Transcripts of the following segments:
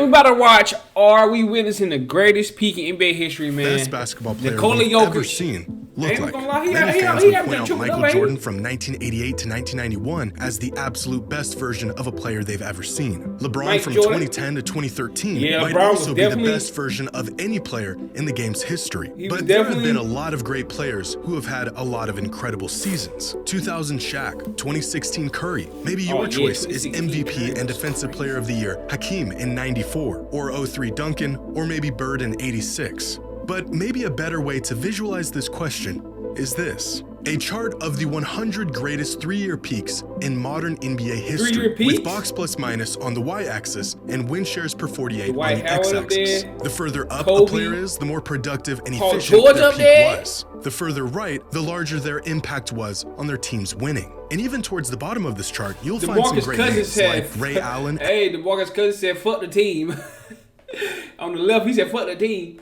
we about to watch Are We Witnessing the Greatest Peak in NBA History, man? Best basketball player Nikola we've Jokic. ever seen. Look like. Many fans would point out Michael Jordan from 1988 to 1991 as the absolute best version of a player they've ever seen. LeBron from 2010 to 2013 might also be the best version of any player in the game's history. But there have been a lot of great players who have had a lot of incredible seasons. 2000 Shaq, 2016 Curry. Maybe your choice is MVP and Defensive Player of the Year Hakeem in 94, or 03 Duncan, or maybe Bird in 86. But maybe a better way to visualize this question is this. A chart of the 100 greatest three-year peaks in modern NBA history, with box plus minus on the y-axis and win shares per 48 on the x-axis. The further up a player is, the more productive and efficient their peak was. The further right, the larger their impact was on their team's winning. And even towards the bottom of this chart, you'll find some great names like Ray Allen. Hey, DeMarcus Cousins said, fuck the team. On the left, he said, fuck the team.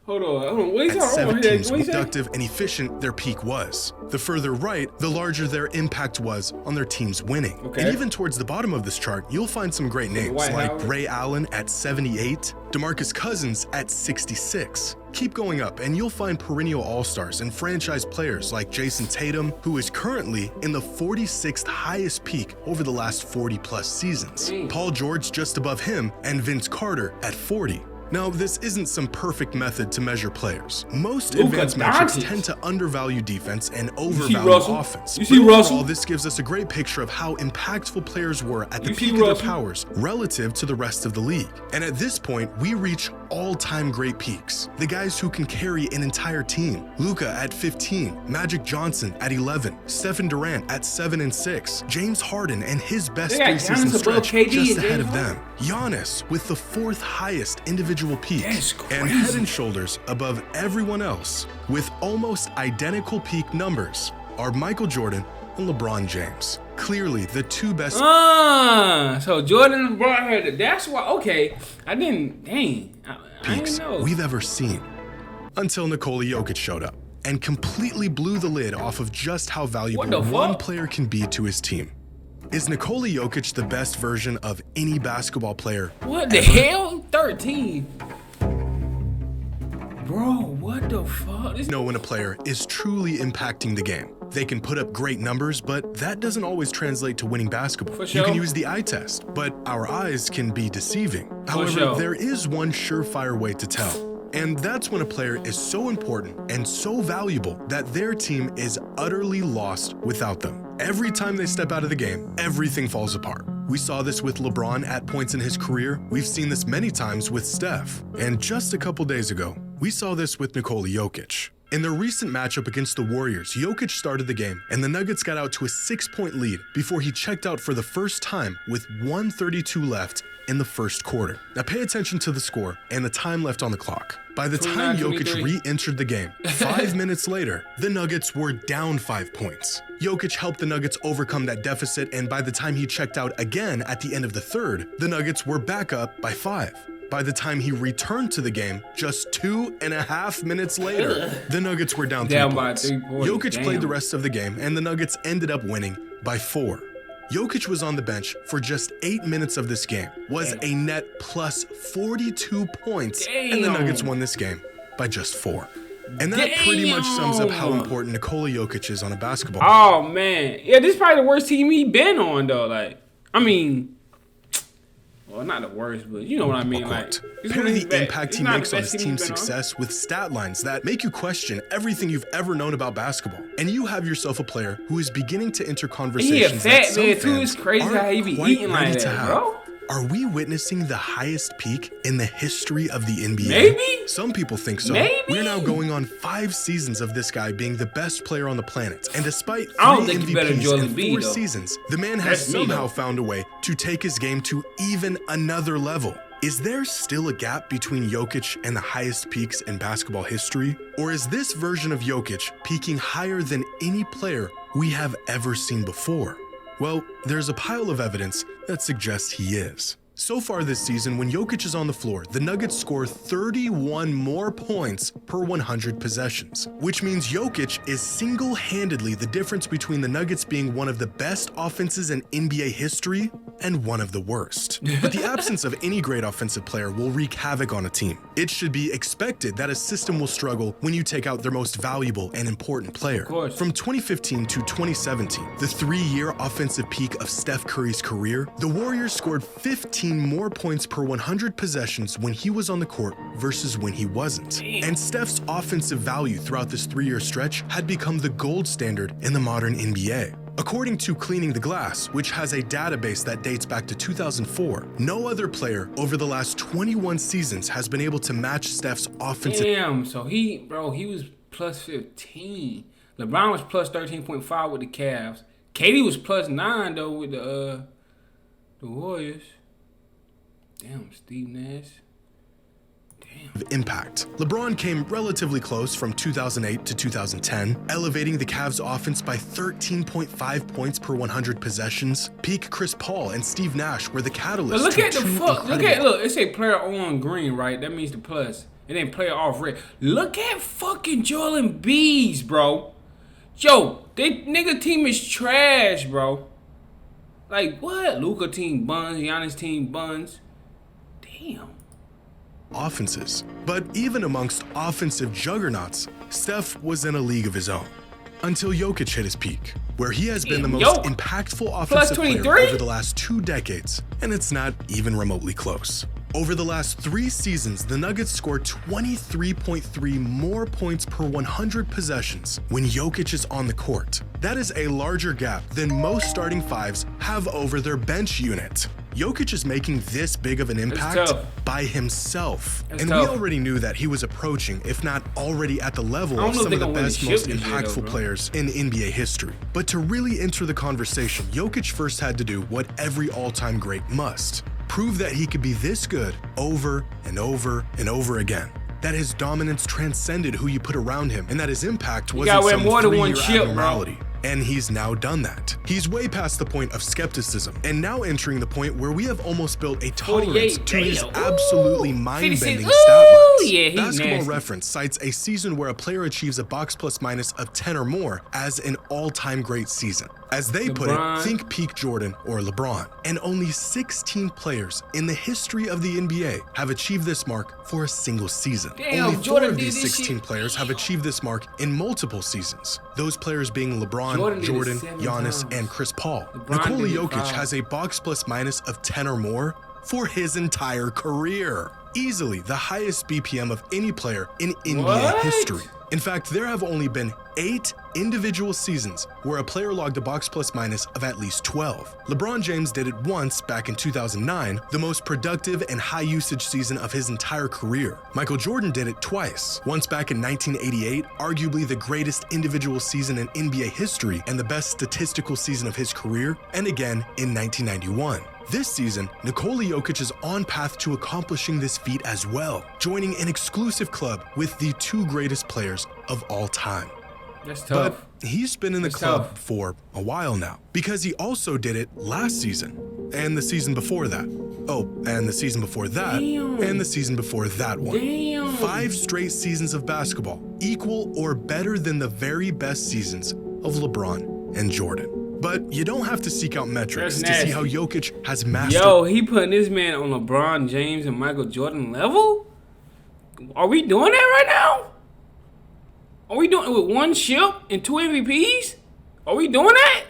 Hold on. What are you talking about? 7 teams productive and efficient their peak was. The further right, the larger their impact was on their team's winning. And even towards the bottom of this chart, you'll find some great names like Ray Allen at 78, DeMarcus Cousins at 66. Keep going up and you'll find perennial all-stars and franchise players like Jason Tatum, who is currently in the 46th highest peak over the last 40-plus seasons. Paul George just above him, and Vince Carter at 40. Now, this isn't some perfect method to measure players. Most advanced metrics tend to undervalue defense and overvalue offense. Overall, this gives us a great picture of how impactful players were at the peak of their powers relative to the rest of the league. And at this point, we reach all-time great peaks. The guys who can carry an entire team. Luka at 15, Magic Johnson at 11, Stephen Durant at 7 and 6, James Harden and his best three-season stretch just ahead of them. Giannis with the 4th highest individual peak and head and shoulders above everyone else with almost identical peak numbers are Michael Jordan and LeBron James. Clearly the two best. So Jordan and LeBron had it. That's why. Okay, I didn't know. We've ever seen until Nikola Jokic showed up and completely blew the lid off of just how valuable one player can be to his team. Is Nikola Jokic the best version of any basketball player? What the hell? 13. Bro, what the fuck? Know when a player is truly impacting the game. They can put up great numbers, but that doesn't always translate to winning basketball. You can use the eye test, but our eyes can be deceiving. However, there is one surefire way to tell. And that's when a player is so important and so valuable that their team is utterly lost without them. Every time they step out of the game, everything falls apart. We saw this with LeBron at points in his career. We've seen this many times with Steph. And just a couple days ago, we saw this with Nikola Jokic. In their recent matchup against the Warriors, Jokic started the game, and the Nuggets got out to a 6-point lead before he checked out for the first time with 1:32 left in the first quarter. Now pay attention to the score and the time left on the clock. By the time Jokic re-entered the game, 5 minutes later, the Nuggets were down 5 points. Jokic helped the Nuggets overcome that deficit, and by the time he checked out again at the end of the third, the Nuggets were back up by 5. By the time he returned to the game, just 2.5 minutes later, the Nuggets were down 3 points. Jokic played the rest of the game, and the Nuggets ended up winning by 4. Jokic was on the bench for just 8 minutes of this game, was a net plus 42 points, and the Nuggets won this game by just 4. And that pretty much sums up how important Nikola Jokic is on a basketball team. Oh, man. Yeah, this is probably the worst team he been on, though. Well, not the worst, but you know what I mean. Pair the impact he makes on his team's success with stat lines that make you question everything you've ever known about basketball. And you have yourself a player who is beginning to enter conversations that some fans aren't quite ready to have. Bro. Are we witnessing the highest peak in the history of the NBA? Maybe. Some people think so. Maybe. We're now going on 5 seasons of this guy being the best player on the planet. And despite 3 MVPs in 4 seasons, the man has somehow found a way to take his game to even another level. Is there still a gap between Jokic and the highest peaks in basketball history? Or is this version of Jokic peaking higher than any player we have ever seen before? Well, there's a pile of evidence that suggests he is. So far this season, when Jokic is on the floor, the Nuggets score 31 more points per 100 possessions, which means Jokic is single-handedly the difference between the Nuggets being one of the best offenses in NBA history and one of the worst. But the absence of any great offensive player will wreak havoc on a team. It should be expected that a system will struggle when you take out their most valuable and important player. From 2015 to 2017, the 3-year offensive peak of Steph Curry's career, the Warriors scored 15 more points per 100 possessions when he was on the court versus when he wasn't. And Steph's offensive value throughout this 3-year stretch had become the gold standard in the modern NBA. According to Cleaning the Glass, which has a database that dates back to 2004, no other player over the last 21 seasons has been able to match Steph's offensive. Damn, so he was plus 15. LeBron was plus 13.5 with the Cavs. KD was plus 9 though with the Warriors. Damn, Steve Nash. Damn. Impact. LeBron came relatively close from 2008 to 2010, elevating the Cavs offense by 13.5 points per 100 possessions. Peak Chris Paul and Steve Nash were the catalyst. But look at the fuck. Look, it say player on green, right? That means the plus. And then player off red. Look at fucking Joel Embiid, bro. Yo, they nigga team is trash, bro. Like what? Luka team buns, Giannis team buns. Damn. Offenses. But even amongst offensive juggernauts, Steph was in a league of his own. Until Jokic hit his peak, where he has been the most impactful offensive player over the last 2 decades, and it's not even remotely close. Over the last 3 seasons, the Nuggets scored 23.3 more points per 100 possessions when Jokic is on the court. That is a larger gap than most starting fives have over their bench unit. Jokic is making this big of an impact by himself. We already knew that he was approaching, if not already at the level of some of the best, most impactful players in NBA history. But to really enter the conversation, Jokic first had to do what every all-time great must. Prove that he could be this good over and over and over again. That his dominance transcended who you put around him, and that his impact wasn't some 3-year abnormality. And he's now done that. He's way past the point of skepticism, and now entering the point where we have almost built a tolerance to his absolutely mind-bending stat lines. Basketball Reference cites a season where a player achieves a box plus minus of 10 or more as an all-time great season. As they put it, think peak Jordan or LeBron. And only 16 players in the history of the NBA have achieved this mark for a single season. Only 4 of these 16 players have achieved this mark in multiple seasons. Those players being LeBron, Jordan, Giannis, and Chris Paul. Nikola Jokic has a box plus minus of 10 or more for his entire career. Easily the highest BPM of any player in NBA history. In fact, there have only been 8 individual seasons where a player logged a box plus minus of at least 12. LeBron James did it once back in 2009, the most productive and high usage season of his entire career. Michael Jordan did it twice, once back in 1988, arguably the greatest individual season in NBA history and the best statistical season of his career, and again in 1991. This season, Nikola Jokic is on path to accomplishing this feat as well, joining an exclusive club with the 2 greatest players of all time. That's tough. But he's been in the club for a while now, because he also did it last season, and the season before that. Oh, and the season before that, and the season before that one. 5 straight seasons of basketball, equal or better than the very best seasons of LeBron and Jordan. But you don't have to seek out metrics to see how Jokic has mastered. Yo, he putting this man on LeBron James and Michael Jordan level? Are we doing that right now? Are we doing it with 1 ship and 2 MVPs? Are we doing that?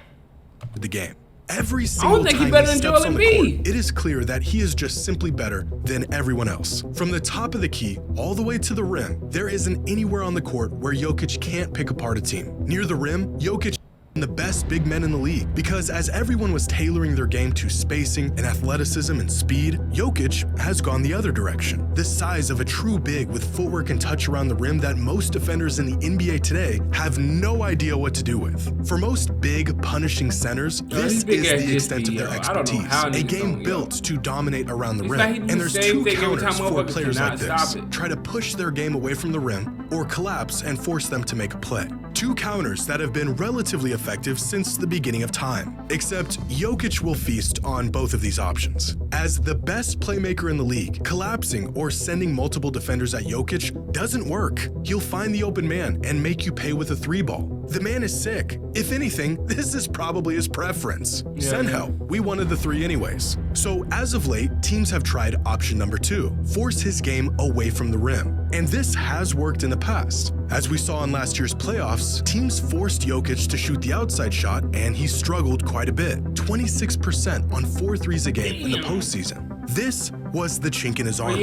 The game. Every single time he steps on the court, it is clear that he is just simply better than everyone else. From the top of the key all the way to the rim, there isn't anywhere on the court where Jokic can't pick apart a team. Near the rim, Jokic the best big men in the league, because as everyone was tailoring their game to spacing and athleticism and speed, Jokic has gone the other direction. The size of a true big with footwork and touch around the rim that most defenders in the NBA today have no idea what to do with. For most big, punishing centers, this is the extent of their expertise. A game built to dominate around the rim. And there's 2 counters for players like this. Try to push their game away from the rim or collapse and force them to make a play. 2 counters that have been relatively effective since the beginning of time. Except Jokic will feast on both of these options. As the best playmaker in the league, collapsing or sending multiple defenders at Jokic doesn't work. He'll find the open man and make you pay with a 3-ball. The man is sick. If anything, this is probably his preference. Senhel, we wanted the 3 anyways. So as of late, teams have tried option number 2, force his game away from the rim. And this has worked in the past. As we saw in last year's playoffs, teams forced Jokic to shoot the outside shot, and he struggled quite a bit. 26% on 4 threes a game in the postseason. This was the chink in his armor.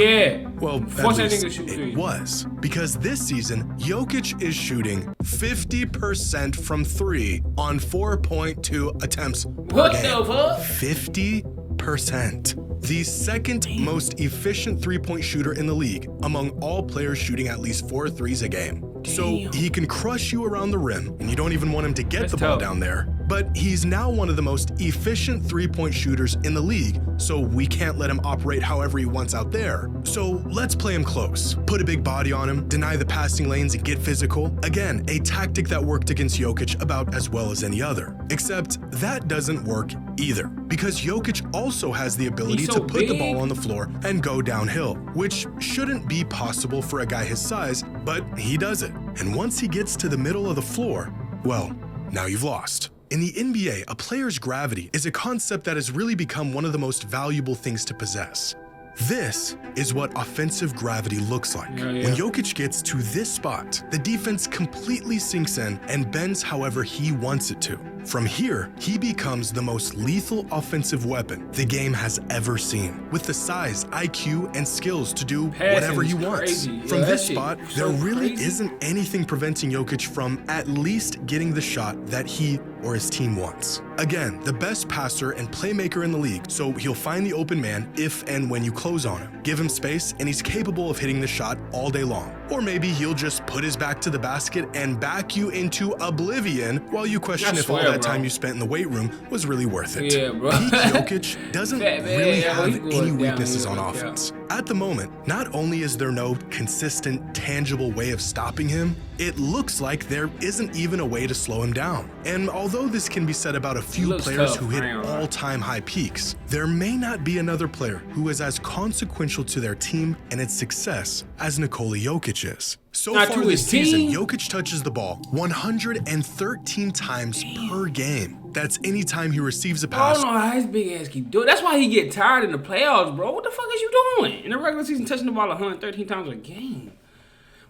Well, at least it was. Because this season, Jokic is shooting 50% from 3 on 4.2 attempts per game. 50%. The second most efficient three-point shooter in the league among all players shooting at least 4 threes a game. So he can crush you around the rim, and you don't even want him to get the ball down there. But he's now one of the most efficient three-point shooters in the league, so we can't let him operate however he wants out there. So let's play him close. Put a big body on him, deny the passing lanes, and get physical. Again, a tactic that worked against Jokic about as well as any other. Except that doesn't work either, because Jokic also has the ability to put the ball on the floor and go downhill, which shouldn't be possible for a guy his size, but he does it. And once he gets to the middle of the floor, well, now you've lost. In the NBA, a player's gravity is a concept that has really become one of the most valuable things to possess. This is what offensive gravity looks like. When Jokic gets to this spot, the defense completely sinks in and bends however he wants it to. From here, he becomes the most lethal offensive weapon the game has ever seen, with the size, IQ, and skills to do whatever he wants. From this spot, there really isn't anything preventing Jokic from at least getting the shot that he or his team wants. Again, the best passer and playmaker in the league, so he'll find the open man if and when you close on him. Give him space, and he's capable of hitting the shot all day long. Or maybe he'll just put his back to the basket and back you into oblivion while you question if all that time you spent in the weight room was really worth it. Peak Jokic doesn't really have any weaknesses on offense. At the moment, not only is there no consistent, tangible way of stopping him, it looks like there isn't even a way to slow him down. And although this can be said about a few players who hit all-time high peaks, there may not be another player who is as consequential to their team and its success as Nikola Jokic is. So far this season, Jokic touches the ball 113 times per game. That's any time he receives a pass. I don't know how his big ass keep doing. That's why he get tired in the playoffs, bro. What the fuck is you doing in the regular season, touching the ball 113 times a game?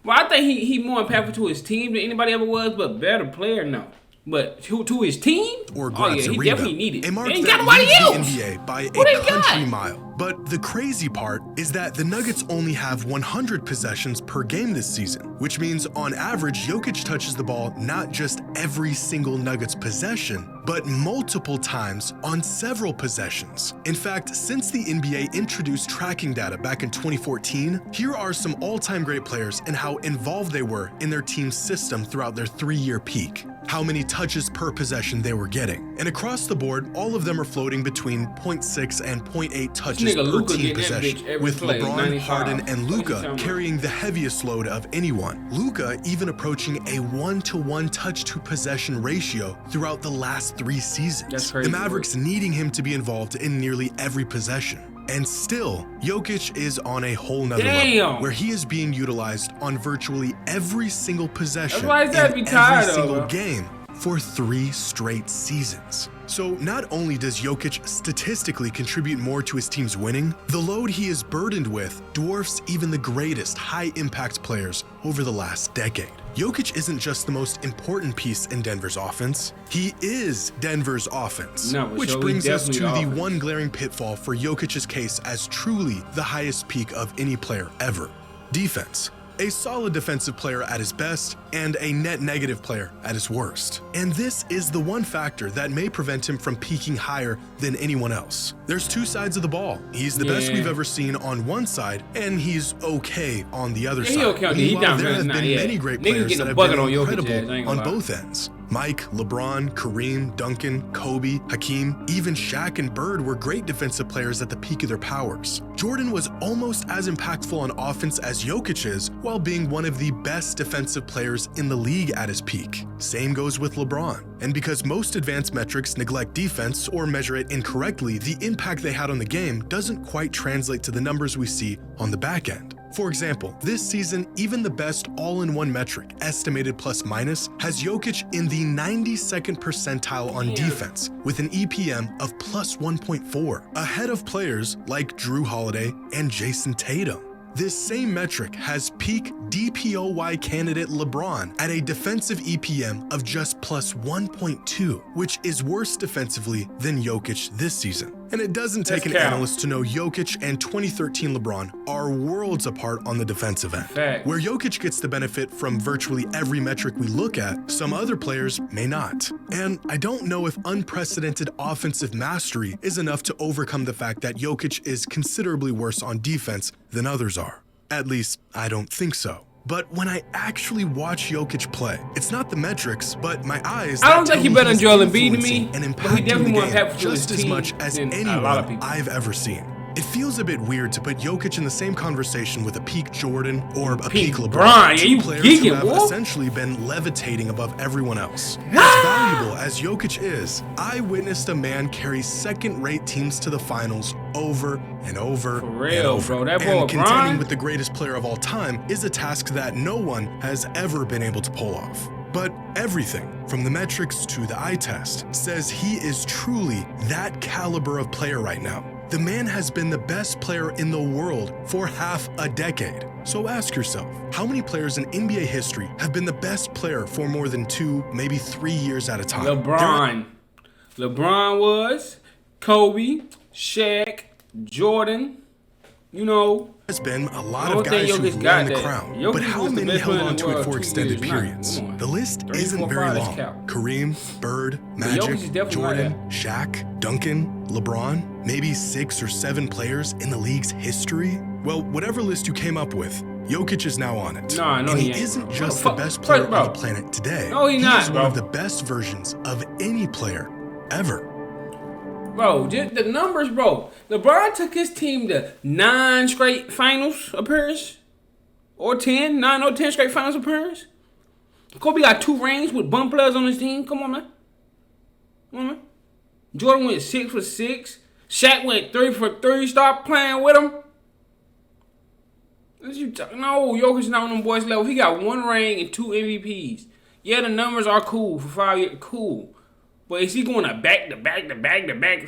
Well, I think he more impactful to his team than anybody ever was, but better player, no. But to his team, or grabs he a rebound. Definitely needed it. A mark ain't that got leads the NBA by a country mile. But the crazy part is that the Nuggets only have 100 possessions per game this season, which means on average, Jokic touches the ball not just every single Nuggets possession, but multiple times on several possessions. In fact, since the NBA introduced tracking data back in 2014, here are some all-time great players and how involved they were in their team's system throughout their 3-year peak, how many touches per possession they were getting. And across the board, all of them are floating between 0.6 and 0.8 touches per team possession, with LeBron, Harden, and Luka carrying the heaviest load of anyone. Luka even approaching a 1-to-1 touch-to-possession ratio throughout the last 3 seasons. That's crazy, the Mavericks needing him to be involved in nearly every possession. And still, Jokic is on a whole nother level, where he is being utilized on virtually every single possession in every single game for 3 straight seasons. So not only does Jokic statistically contribute more to his team's winning, the load he is burdened with dwarfs even the greatest high-impact players over the last decade. Jokic isn't just the most important piece in Denver's offense, he is Denver's offense. Which brings us to the one glaring pitfall for Jokic's case as truly the highest peak of any player ever: defense. A solid defensive player at his best, and a net negative player at his worst. And this is the one factor that may prevent him from peaking higher than anyone else. There's 2 sides of the ball. He's the best we've ever seen on one side, and he's okay on the other side. Meanwhile, there have been many great players that have been incredible on both ends. Mike, LeBron, Kareem, Duncan, Kobe, Hakeem, even Shaq and Bird were great defensive players at the peak of their powers. Jordan was almost as impactful on offense as Jokic is, while being one of the best defensive players in the league at his peak. Same goes with LeBron. And because most advanced metrics neglect defense or measure it incorrectly, the impact they had on the game doesn't quite translate to the numbers we see on the back end. For example, this season, even the best all-in-one metric, estimated plus-minus, has Jokic in the 92nd percentile on defense, with an EPM of plus 1.4, ahead of players like Drew Holiday and Jason Tatum. This same metric has peak DPOY candidate LeBron at a defensive EPM of just plus 1.2, which is worse defensively than Jokic this season. And it doesn't take an analyst to know Jokic and 2013 LeBron are worlds apart on the defensive end. Where Jokic gets the benefit from virtually every metric we look at, some other players may not. And I don't know if unprecedented offensive mastery is enough to overcome the fact that Jokic is considerably worse on defense than others are. At least, I don't think so. But when I actually watch Jokic play, it's not the metrics, but my eyes. I don't think he better than Joel Embiid to me, and but he definitely more impactful just as much as anyone I've ever seen. It feels a bit weird to put Jokic in the same conversation with a peak Jordan or a peak LeBron. Two players who have essentially been levitating above everyone else. As valuable as Jokic is, I witnessed a man carry second-rate teams to the finals over and over and over. Bro, that and contending with the greatest player of all time is a task that no one has ever been able to pull off. But everything, from the metrics to the eye test, says he is truly that caliber of player right now. The man has been the best player in the world for half a decade. So ask yourself, how many players in NBA history have been the best player for more than 2, maybe 3 years at a time? LeBron was, Kobe, Shaq, Jordan, you know. There's been a lot of guys who've won the crown, but how many held on to it for extended periods? The list isn't very long. Kareem, Bird, Magic, Jordan, Shaq, Duncan, LeBron, maybe 6 or 7 players in the league's history? Well, whatever list you came up with, Jokic is now on it. And he isn't just the best player on the planet today. No, he's not, He is one of the best versions of any player ever. Bro, just the numbers, bro. LeBron took his team to 9 straight finals appearances. Or 10. 9 or 10 straight finals appearances. Kobe got 2 rings with bum players on his team. Come on, man. Come on, man. Jordan went 6 for 6. Shaq went 3 for 3. Stop playing with him. No, Jokic's not on them boys' level. He got 1 ring and 2 MVPs. Yeah, the numbers are cool for 5 years. Cool. But is he going to back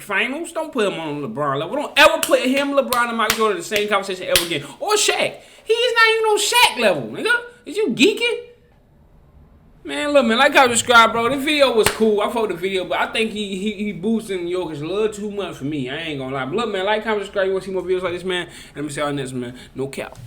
finals? Don't put him on LeBron level. Don't ever put him, LeBron, and Mike Jordan in the same conversation ever again. Or Shaq. He is not even on Shaq level, nigga. Is you geeking? Man, look, man, like I described, bro, the video was cool. I fought the video, but I think he boosting Jokic a little too much for me. I ain't gonna lie. But look, man, like, comment, subscribe. You want to see more videos like this, man? And let me see y'all next, man. No cap.